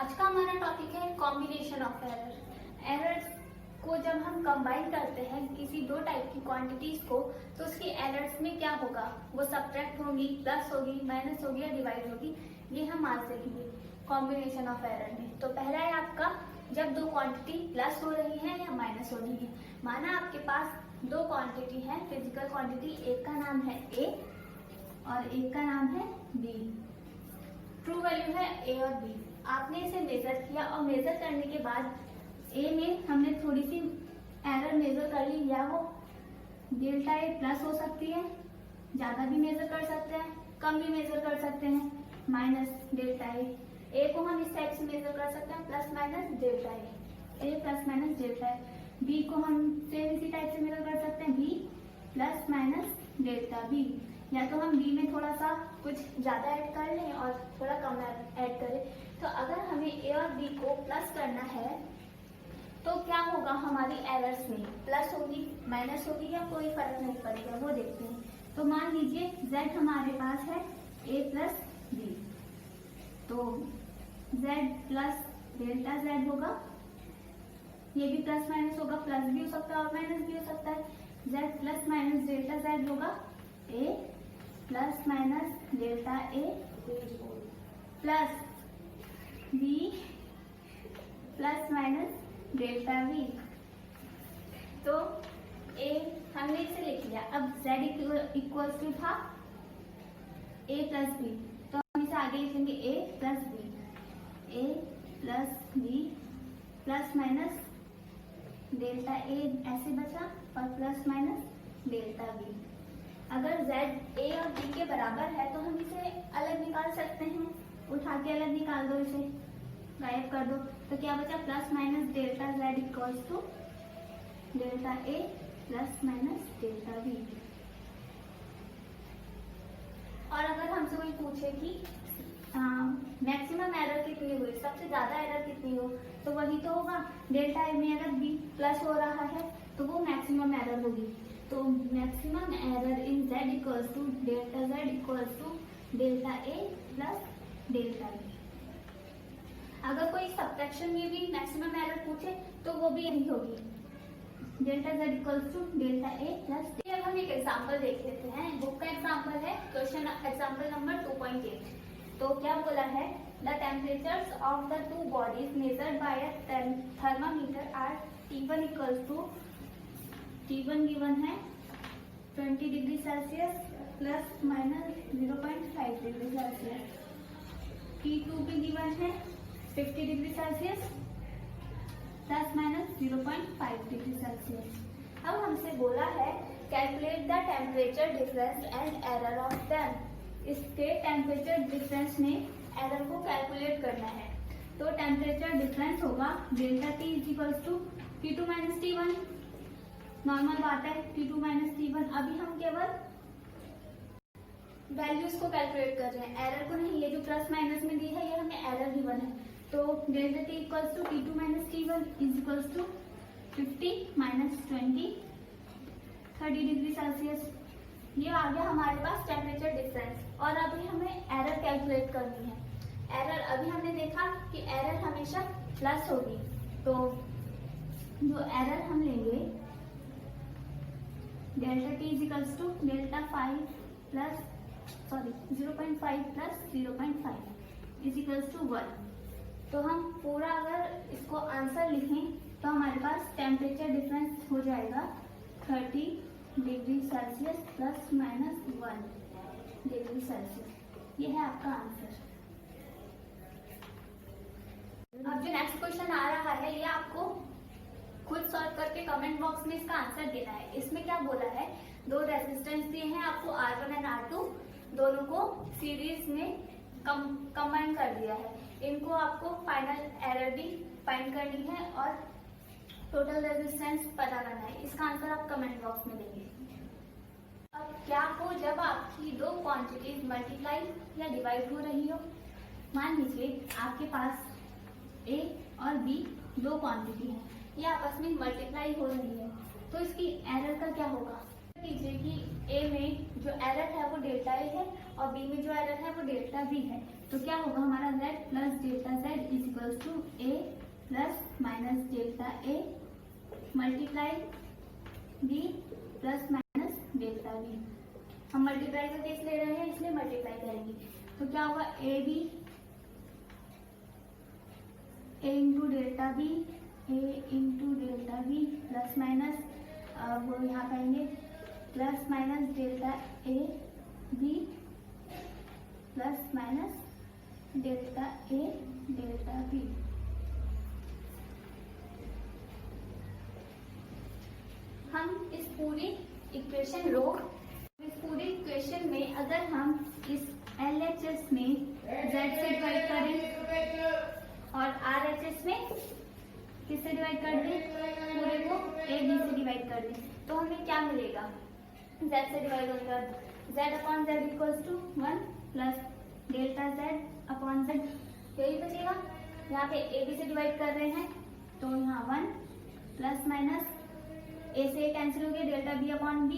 आज का हमारा टॉपिक है कॉम्बिनेशन ऑफ एरर। एरर्स को जब हम कंबाइन करते हैं किसी दो टाइप की क्वांटिटीज को, तो उसकी एरर्स में क्या होगा, वो सब्ट्रैक्ट होंगी, प्लस होगी, माइनस होगी या डिवाइड होगी, ये हम आज देखेंगे कॉम्बिनेशन ऑफ एरर में। तो पहला है आपका, जब दो क्वांटिटी प्लस हो रही है या माइनस हो रही है। माना आपके पास दो क्वांटिटी है, फिजिकल क्वांटिटी, एक का नाम है ए और एक का नाम है बी। ट्रू वैल्यू है ए और बी। आपने इसे मेजर किया और मेजर करने के बाद ए में हमने थोड़ी सी एरर मेजर कर ली, या वो डेल्टा ए प्लस हो सकती है, ज्यादा भी मेजर कर सकते हैं, कम भी मेजर कर सकते हैं, माइनस डेल्टा ए को हम इस टाइप से मेजर कर सकते हैं, plus minus delta A plus minus delta A. B को हम सेम इसी टाइप से मेजर कर सकते हैं, B plus minus delta B. या तो हम बी में थोड़ा सा कुछ ज्यादा ऐड कर लें और थोड़ा कम ऐड करें। तो अगर हमें ए और बी को प्लस करना है तो क्या होगा, हमारी एरर्स में प्लस होगी, माइनस होगी या कोई फर्क नहीं पड़ेगा, वो देखते हैं। तो मान लीजिए z हमारे पास है a प्लस बी, तो z प्लस डेल्टा z होगा, ये भी प्लस माइनस होगा, प्लस भी हो सकता है और माइनस भी हो सकता है। z plus minus delta z होगा a plus minus delta a plus b plus minus delta v। तो a हमने इसे लिख लिया। अब z इक्वल्स टू था a प्लस b, तो हम इसे आगे लिखेंगे a plus b plus minus delta a ऐसे बचा और प्लस माइनस डेल्टा b। अगर z a और b के बराबर है तो हम इसे अलग निकाल सकते हैं, उठा के अलग निकाल दो, इसे गायब कर दो। तो क्या बचा, plus minus delta z equals to delta a plus minus delta b। और अगर हमसे कोई पूछे कि मैक्सिमम एरर कितनी हुई, सबसे ज्यादा एरर कितनी हो, तो वही तो होगा, डेल्टा a में अगर b प्लस हो रहा है तो वो मैक्सिमम एरर होगी। तो maximum error in z equals to delta z equals to delta a plus delta b। अगर कोई सब्ट्रैक्शन में भी मैक्सिमम एरर पूछे तो वो भी यही होगी, delta z equals to delta a plus. अब हम एक एग्जांपल देख लेते हैं। बुक का एग्जांपल है, क्वेश्चन एग्जांपल नंबर 2.8। तो क्या बोला है, the temperatures of the two bodies measured by a thermometer are T1 equals to, T1 given है 20 degree Celsius plus minus 0.5 degree Celsius, T2 भी गिवन है 50 degree Celsius plus minus 0.5 degree Celsius. अब हमसे बोला है calculate the temperature difference and error of them. इसके temperature difference में error को कैलकुलेट करना है। तो टेम्परेचर डिफरेंस होगा delta T is equals to T2 minus T1। Normal बात है, T2 माइनस T1। अभी हम केवल वैल्यूज को कैलकुलेट कर रहे हैं, एरर को नहीं। ये जो प्लस माइनस में दी है ये हमें एरर गिवन है। तो delta T equals to T2 minus T1 is equals to 50 minus 20 30 degree Celsius. ये आ गया हमारे पास टेम्परेचर डिफरेंस। और अभी हमें एरर कैलकुलेट करनी है। एरर अभी हमने देखा कि एरर हमेशा प्लस होगी, तो जो एरर हम लेंगे delta T is equals to delta 5 plus 0.5 plus 0.5 is equals to 1। तो हम पूरा अगर इसको आंसर लिखें तो हमारे पास टेम्परेचर डिफरेंस हो जाएगा 30 degree Celsius plus minus 1 degree Celsius. ये है आपका आंसर। अब जो नेक्स्ट क्वेश्चन आ रहा है ये आपको खुद सॉल्व करके कमेंट बॉक्स में इसका आंसर देना है। इसमें क्या बोला है, दो रेजिस्टेंस दिए हैं आपको R1 एंड R2, दोनों को सीरीज में कंबाइन कर दिया है। इनको आपको फाइनल एरर भी फाइंड करनी है और टोटल रेजिस्टेंस पता करना है। इसका आंसर आप कमेंट बॉक्स में देंगे। अब क्या हो जब आपकी दो क्वांटिटीज मल्टीप्लाई या डिवाइड हो रही हो। मान लीजिए आपके पास a और b दो क्वांटिटी है, ये आपस में मल्टीप्लाई हो रही है, तो इसकी एरर का क्या होगा। कीजिए कि a में जो एरर है वो डेल्टा a है और b में जो एरर है वो डेल्टा b है। तो क्या होगा, हमारा z plus delta z is equals plus minus delta A multiply B plus minus delta B. हम मल्टीप्लाई का केस ले रहे हैं इसलिए मल्टीप्लाई करेंगे। तो क्या होगा A B A into delta B plus minus वो यहाँ कहेंगे plus minus delta A B plus minus delta A delta B. हम इस पूरी इक्वेशन में अगर हम इस LHS में Z से डिवाइड करें और RHS में किससे डिवाइड कर दें, पूरे को AB से डिवाइड कर दें, तो हमें क्या मिलेगा? Z से डिवाइड होगा Z upon Z equals to 1 plus delta Z upon Z, यही बचेगा। यहाँ पे AB से डिवाइड कर रहे हैं तो यहाँ 1 प्लस माइनस A से कैंसिल हो गया delta B upon B,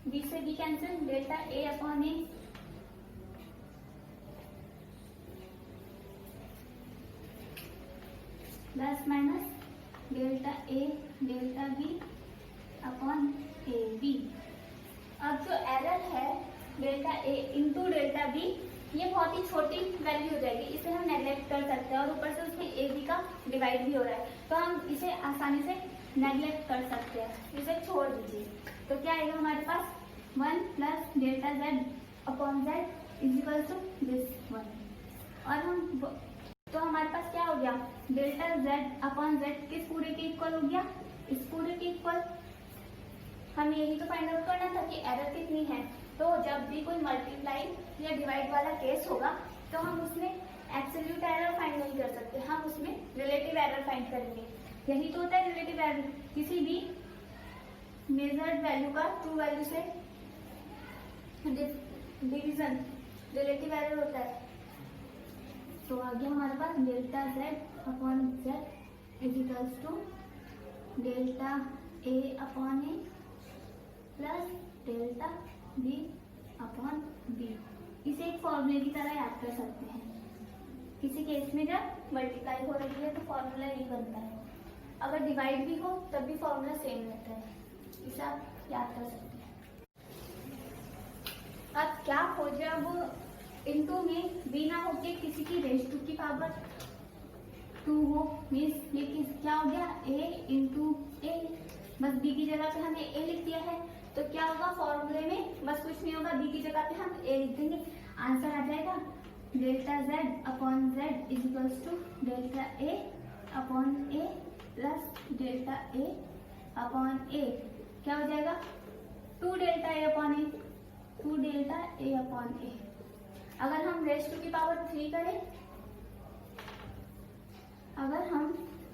B से B cancel delta A upon A, plus minus delta A delta B upon AB। अब जो एरर है delta A into delta B, ये बहुत ही छोटी वैल्यू हो जाएगी, इसे हम नेग्लेक्ट कर सकते हैं और ऊपर से उसमें AB का डिवाइड भी हो रहा है तो हम इसे आसानी से नेग्लेक्ट कर सकते हैं, इसे छोड़ दीजिए। तो क्या आएगा हमारे पास 1 plus delta Z upon Z is equal to this 1। और हम तो हमारे पास क्या हो गया, डेल्टा Z अपॉन Z किस पूरे के इक्वल हो गया, इस पूरे के इक्वल। हमें यही तो फाइंड आउट करना था कि एरर कितनी है। तो जब भी कोई मल्टीप्लाई या डिवाइड वाला केस होगा तो हम उसमें एब्सोल्यूट एरर फाइंड नहीं कर सकते, हम उसमें रिलेटिव एरर फाइंड करेंगे। यही तो होता है रिलेटिव एरर, किसी भी मेजर्ड वैल्यू का ट्रू वैल्यू से डिवीजन रिलेटिव एरर होता है। तो आ गया हमारे पास delta Z upon Z is equals to delta A upon A plus delta B upon B। इसे एक फॉर्मूले की तरह याद कर सकते हैं। किसी केस में जब मल्टीप्लाई हो रही है तो फॉर्मूला यही बनता है, अगर डिवाइड भी हो तब भी फॉर्मूला सेम रहता है, इसे आप याद कर सकते हैं। अब क्या हो जब इनटू में b ना होके किसी की रेज टू की पावर 2 हो, मीन्स ये क्या हो गया a इंटू ए, बस b की जगह पे हमने a लिख दिया है तो क्या होगा फॉर्मूले में, बस कुछ नहीं होगा, b की जगह पे हम a लिख देंगे, आंसर आ जाएगा delta Z upon Z is equals to delta A upon A plus delta A upon A। क्या हो जाएगा 2 delta A upon A, 2 delta A upon A। अगर हम रेज टू की पावर 3 करें, अगर हम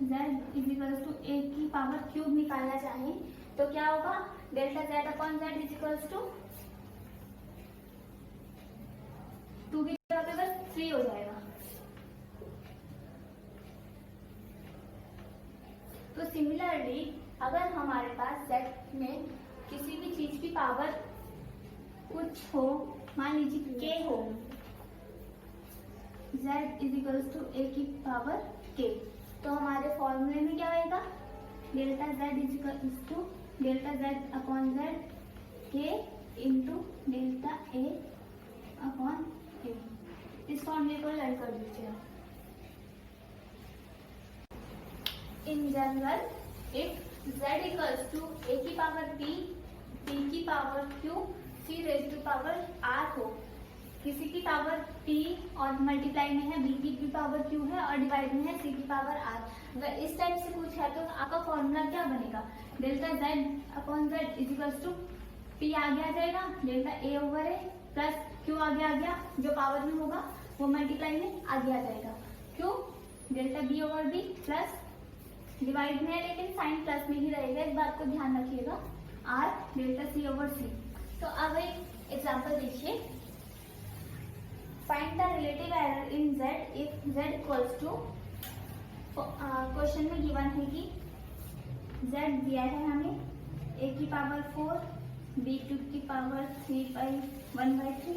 Z is equals to A की पावर क्यूब निकालना चाहें तो क्या होगा delta Z upon Z is equals to 2 की जगह पे बस 3 हो जाएगा। तो सिमिलरली अगर हमारे पास Z में किसी भी चीज की पावर कुछ हो, मान लीजिए K हो, Z is equals to A की पावर K, तो हमारे फॉर्मूले में क्या आएगा delta Z is equals to delta Z upon Z K into delta A upon A। इस फॉर्मूले को लर्न कर दीजिए। In general if Z equals to A की पावर B, B की power Q, C raise to power R हो, किसी की पावर P और मल्टीप्लाई में है B की पावर Q है और डिवाइड में है C की पावर R, अगर इस टाइप से कुछ है तो आपका फॉर्मूला क्या बनेगा delta Z upon Z is equals to P आगे आ जाएगा delta A over A plus Q आगे आ गया, जो पावर में होगा वो मल्टीप्लाई में आगे आ जाएगा, Q delta B over B plus divide में है लेकिन साइन प्लस में ही रहेगा, इस बात को ध्यान रखिएगा, R delta C over C। तो अब एक एग्जांपल देखिए, find the relative error in Z if Z equals to, question में गिवन है कि Z दिया है हमें A की पावर 4, B क्यूब की power 3/1/3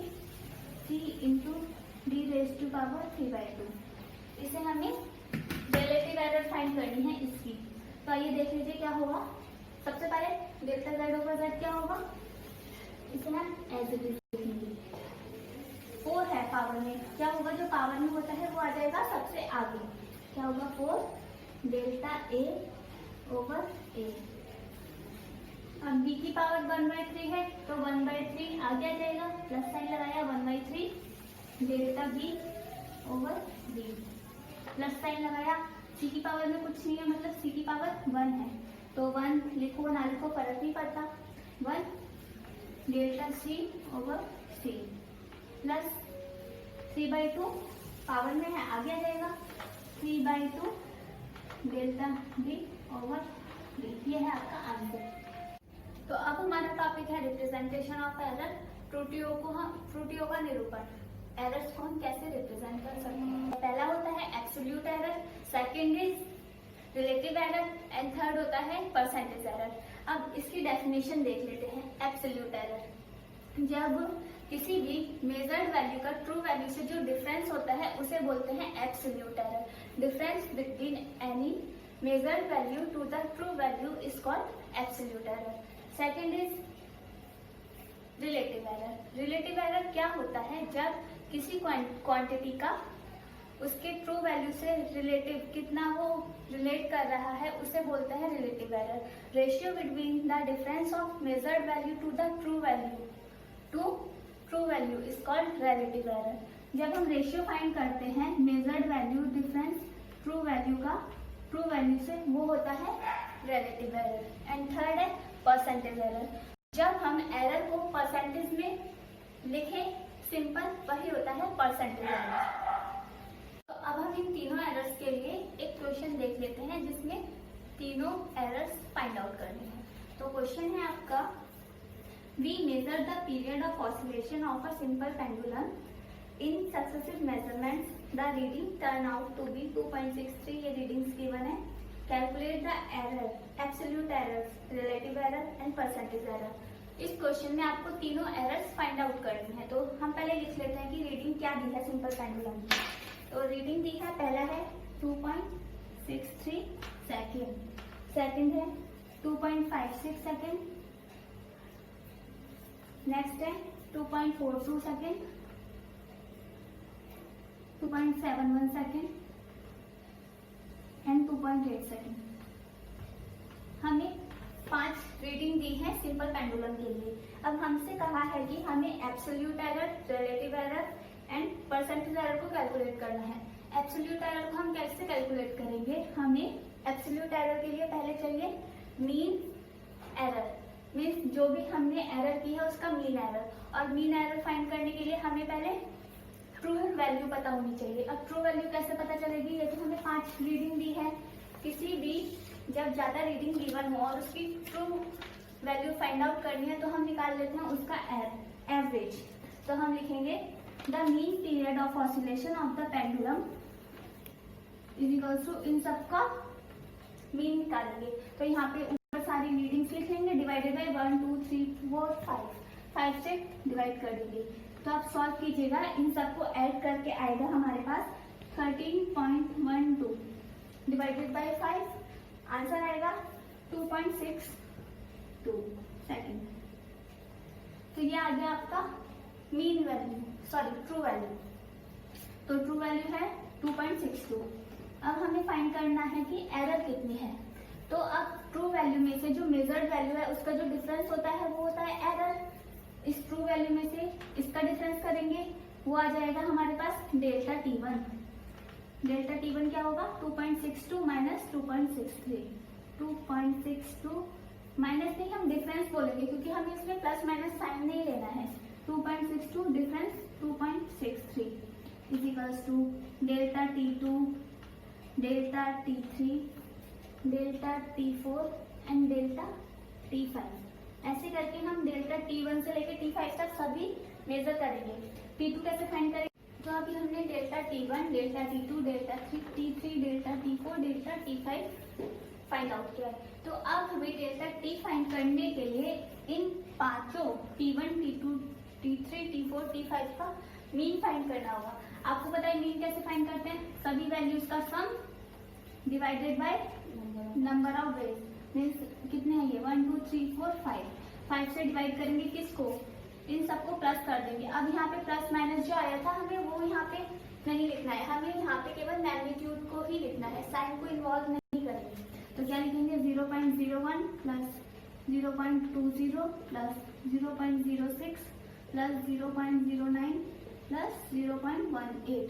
c into D raise to power 3/2। इसे हमें रिलेटिव एरर फाइंड करनी है इसकी। तो आइए देख लीजिए क्या होगा। सबसे पहले डेल्टा जेड ओवर जेड क्या होगा, इसे हम एज इट इज लिखेंगे। 4 है पावर में, क्या होगा जो पावर में होता है वो आ जाएगा सबसे आगे। क्या होगा 4 डेल्टा ए ओवर ए। अब b की पावर 1/3 है तो 1/3 आगे आ जाएगा, प्लस साइन लगाया 1/3 delta b over b, plus sign लगाया। c की पावर में कुछ नहीं है मतलब c की पावर 1 है तो 1 लिखो ना लिखो फर्क नहीं पड़ता। 1 delta c over c plus 3/2 power में है आगे आ जाएगा 3/2 डेल्टा b ओवर b। ये है आपका आंसर। तो अब हमारा टॉपिक है रिप्रेजेंटेशन ऑफ एरर, त्रुटियों का निरूपण। एरर्स को हम कैसे रिप्रेजेंट कर सकते हैं। पहला होता है absolute error, second is relative error and third होता है परसेंटेज एरर। अब इसकी डेफिनेशन देख लेते हैं। एब्सोल्यूट एरर जब किसी भी मेजर्ड वैल्यू का ट्रू वैल्यू से जो डिफरेंस होता है उसे बोलते हैं absolute error. Difference between any measured value to the true value is called absolute error. Second is relative error. Relative error क्या होता है, जब किसी क्वांटिटी का उसके ट्रू वैल्यू से रिलेटिव कितना वो रिलेट कर रहा है उसे बोलते हैं relative error. Ratio between the difference of measured value to the true value is called relative error. जब हम रेशियो फाइंड करते हैं measured value difference true value का ट्रू वैल्यू से, वो होता है रिलेटिव एरर। एंड थर्ड है परसेंटेज एरर। जब हम एरर को परसेंटेज में लिखें सिंपल, वही होता है परसेंटेज एरर। तो अब हम इन तीनों एरर्स के लिए एक क्वेश्चन देख लेते हैं जिसमें तीनों एरर्स फाइंड आउट करने हैं। तो क्वेश्चन है आपका, we measure the period of oscillation of a simple pendulum in successive measurements, the reading turn out to be 2.63। ये रीडिंग्स गिवन है। Calculate the error, absolute errors, relative error and percentage error. इस question में आपको तीनों errors find out करनी है। तो हम पहले लिख लेते हैं कि रीडिंग क्या दी है सिंपल पेंडुलम की। तो रीडिंग दी है, पहला है 2.63 सेकेंड, सेकेंड है 2.56 सेकेंड, नेक्स्ट है 2.42 सेकेंड, 2.71 सेकेंड एंड 2.8 सेकेंड। हमें 5 रीडिंग दी है सिंपल पेंडुलम के लिए। अब हमसे कहा है कि हमें absolute error, relative error and percentage error को कैलकुलेट करना है। एब्सोल्यूट एरर को हम कैसे कैलकुलेट करेंगे, हमें एब्सोल्यूट एरर के लिए पहले चाहिए मीन एरर, मीन्स जो भी हमने एरर की है उसका मीन एरर। और मीन एरर फाइंड करने के लिए हमें पहले ट्रू वैल्यू पता होनी चाहिए। अब ट्रू वैल्यू कैसे पता चलेगी, ये तो हमें 5 रीडिंग दी है। किसी भी जब ज्यादा रीडिंग गिवन हो और उसकी ट्रू वैल्यू फाइंड आउट करनी है तो हम निकाल लेते हैं उसका एवरेज। तो हम लिखेंगे the mean period of oscillation of the pendulum is equals to, इन सबका मीन निकालेंगे। तो यहाँ पे ऊपर सारी रीडिंग्स लिखेंगे, डिवाइडेड बाय 1 2 3 4 5 से डिवाइड कर देंगे। तो आप सॉल्व कीजिएगा, इन सबको ऐड करके आएगा हमारे पास 13.12 डिवाइडेड बाय 5, आंसर आएगा 2.62 सेकेंड। तो ये आ गया आपका mean value, sorry true value. तो ट्रू वैल्यू है 2.62। अब हमें फाइंड करना है कि एरर कितनी है। तो अब ट्रू वैल्यू में से जो मेजर्ड वैल्यू है उसका जो डिफरेंस होता है वो होता है एरर। इस ट्रू वैल्यू में से इसका डिफरेंस करेंगे, वो आ जाएगा हमारे पास डेल्टा T1। डेल्टा T1 क्या होगा, 2.62 माइनस 2.63। 2.62 माइनस नहीं, हम डिफरेंस बोलेंगे क्योंकि हमें इसमें प्लस माइनस साइन नहीं लेना है। 2.62 difference 2.63 is equals to delta T2, delta T3, delta T4 and delta T5। ऐसे करके हम डेल्टा T1 से लेकर T5 तक सभी मेजर करेंगे। T2 कैसे फाइंड करेंगे, तो अभी हमने delta T1, delta T2, delta T3, delta T4, delta T5 find out किया है। तो अब हमें डेल्टा T फाइंड करने के लिए इन पांचों T1, T2, T3, T4, T5 का मीन फाइंड करना होगा। आपको पता है मीन कैसे फाइंड करते हैं, सभी वैल्यूज का सम divided by number of ways, means कितने हैं ये 1 2 3 4 5 से डिवाइड करेंगे किसको, इन सबको प्लस कर देंगे। अब यहाँ पे प्लस माइनस जो आया था हमें वो यहाँ पे नहीं लिखना है, हमें यहाँ पे केवल मैग्नीट्यूड को ही लिखना है, साइन को इन्वॉल्व नहीं करेंगे। तो क्या लिखेंगे 0.01 प्लस 0.20 प्लस 0.06 प्लस 0.09 प्लस 0.18।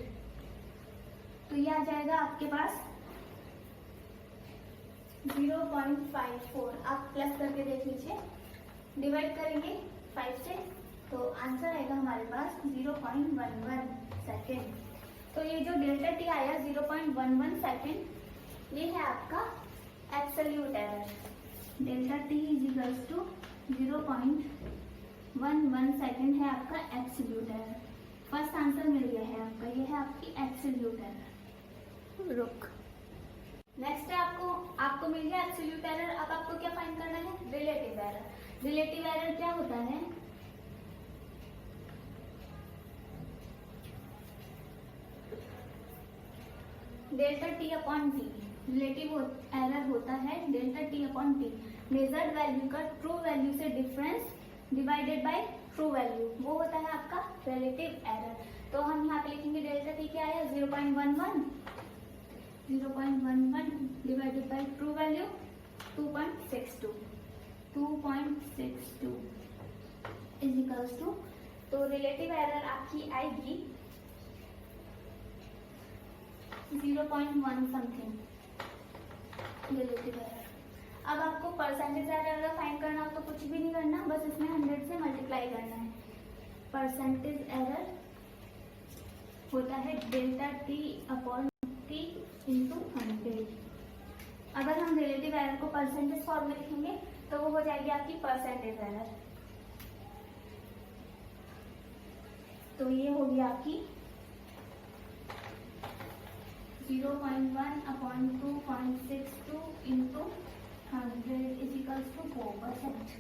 तो ये आ जाएगा आपके पास 0.54। आप प्लस करके देख लीजिए, डिवाइड करेंगे 5 से तो आंसर आएगा हमारे पास 0.11 सेकेंड। तो ये जो डेल्टा टी आया 0.11 सेकेंड, ये है आपका absolute error. Delta T is equals to 0.11 second है आपका एब्सोल्यूट एरर। फर्स्ट आंसर मिल गया है आपका, ये है आपकी एब्सोल्यूट एरर। रुक, नेक्स्ट है आपको मिल गया एब्सोल्यूट एरर। अब आपको क्या फाइंड करना है, रिलेटिव एरर। रिलेटिव एरर क्या होता है, delta T upon T. Relative error होता है delta T upon T, measured value का ट्रू वैल्यू से difference divided by true value, वो होता है आपका रिलेटिव एरर। तो हम यहाँ पे लिखेंगे डेल्टा टी क्या आया 0.11 divided by true value 2.62 is equals to, तो रिलेटिव एरर आपकी आएगी 0.1 समथिंग रिलेटिव एरर। अब आपको परसेंटेज एरर अगर फाइंड करना हो तो कुछ भी नहीं करना, बस इसमें 100 से मल्टीप्लाई करना है। परसेंटेज एरर होता है delta T upon T into 100। अगर हम रिलेटिव एरर को परसेंटेज फॉर्म में लिखेंगे तो वो हो जाएगी आपकी परसेंटेज एरर। तो ये होगी आपकी 0.1 upon 2.62 into 100 is equals to 4%।